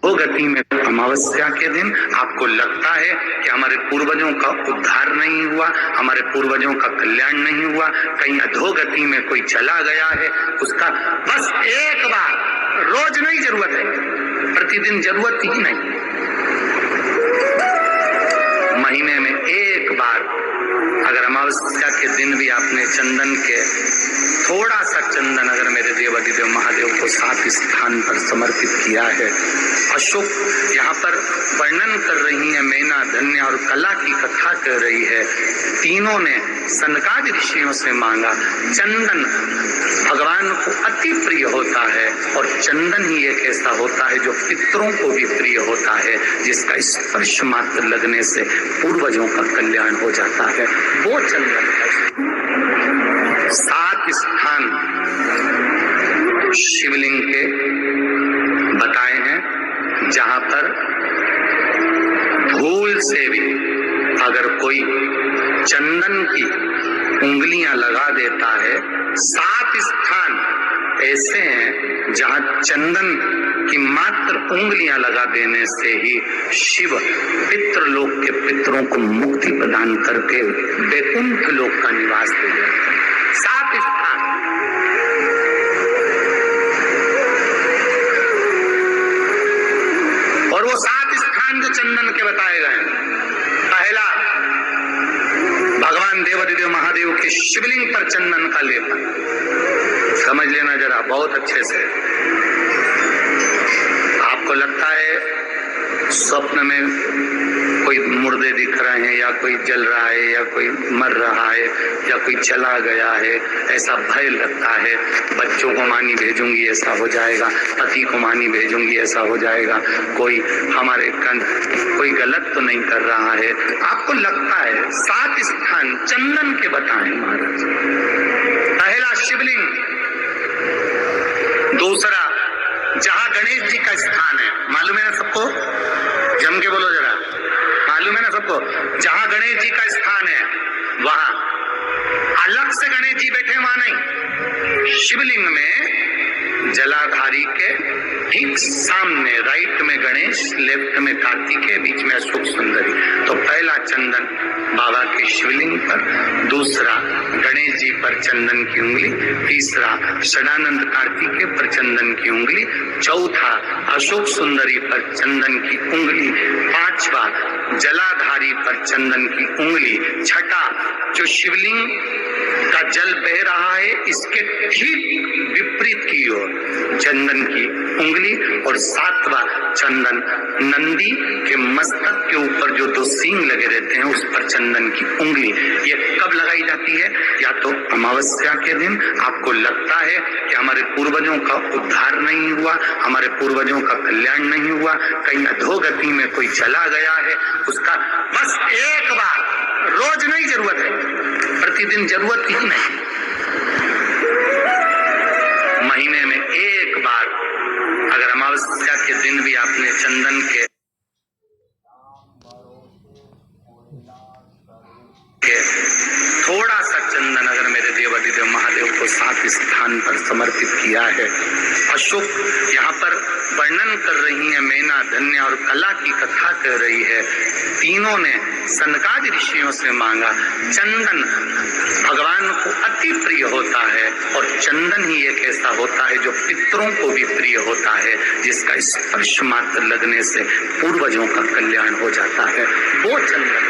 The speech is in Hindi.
अधोगति में अमावस्या के दिन आपको लगता है कि हमारे पूर्वजों का उद्धार नहीं हुआ, हमारे पूर्वजों का कल्याण नहीं हुआ, कहीं अधोगति में कोई चला गया है, उसका बस एक बार, रोज नहीं जरूरत है, प्रतिदिन जरूरत ही नहीं, महीने में एक बार अगर अमावस्या के दिन भी आपने चंदन के थोड़ा सा चंदन अगर मेरे देवाधिदेव महादेव को 7 स्थान पर समर्पित किया है। अशोक यहाँ पर वर्णन कर रही है, मैना धन्य और कला की कथा कर रही है। तीनों ने सनकादि ऋषियों से मांगा। चंदन भगवान को अति प्रिय होता है और चंदन ही एक ऐसा होता है जो पितरों को भी प्रिय होता है, जिसका स्पर्श मात्र लगने से पूर्वजों का कल्याण हो जाता है। वो चंदन है। 7 स्थान शिवलिंग के बताए हैं जहां पर भूल से भी अगर कोई चंदन की उंगलियां लगा देता है। 7 स्थान ऐसे हैं जहां चंदन की मात्र उंगलियां लगा देने से ही शिव पितृलोक के पितरों को मुक्ति प्रदान करके वैकुंठ लोक का निवास दे देते हैं। 7 स्थान और वो 7 स्थान जो चंदन के बताए गए हैं। पहला, भगवान देवाधिदेव महादेव के शिवलिंग पर चंदन का लेपन। समझ लेना जरा बहुत अच्छे से। आपको लगता है स्वप्न में कोई मुर्दे दिख रहे हैं या कोई जल रहा है या कोई मर रहा है या कोई चला गया है, ऐसा भय लगता है। बच्चों को मानी भेजूंगी ऐसा हो जाएगा, पति को मानी भेजूंगी ऐसा हो जाएगा, कोई हमारे कोई गलत तो नहीं कर रहा है। आपको लगता है 7 स्थान चंदन के बताएं महाराज। पहला शिवलिंग, दूसरा जहां गणेश जी का स्थान है, मालूम है ना सबको, जम के बोलो जरा, मालूम है ना सबको, जहां गणेश जी का स्थान है वहां अलग से गणेश जी बैठे, वहां नहीं। शिवलिंग में जलाधारी के ठीक सामने राइट में गणेश, लेफ्ट में कार्तिकेय, बीच में अशोक सुंदरी। तो पहला चंदन बाबा के शिवलिंग पर, दूसरा गणेश जी पर चंदन की उंगली, तीसरा षडानंद कार्तिकेय पर चंदन की उंगली, चौथा अशोक सुंदरी पर चंदन की उंगली, पांचवा जलाधारी पर चंदन की उंगली, छठा जो शिवलिंग का जल बह रहा है इसके ठीक विपरीत की ओर चंदन की उंगली, और 7वां चंदन नंदी के मस्तक के ऊपर जो 2 सींग लगे रहते हैं उस पर चंदन की उंगली। ये कब लगाई जाती है? या तो अमावस्या के दिन आपको लगता है कि हमारे पूर्वजों का उद्धार नहीं हुआ, हमारे पूर्वजों का कल्याण नहीं हुआ, कहीं अधोगति में कोई चला गया है, उसका बस एक बार, रोज नहीं जरूरत है, प्रतिदिन जरूरत ही नहीं, महीने में एक बार अगर अमावस्या के दिन भी आपने चंदन के थोड़ा सा चंदन अगर मेरे देवाधिदेव महादेव को 7 स्थान पर समर्पित किया है। अशोक यहाँ पर वर्णन कर रही है, मैना धन्य और कला की कथा कर रही है। तीनों ने सनकादि ऋषियों से मांगा। चंदन भगवान को अति प्रिय होता है और चंदन ही एक ऐसा होता है जो पितरों को भी प्रिय होता है, जिसका स्पर्श मात्र लगने से पूर्वजों का कल्याण हो जाता है। वो चंदन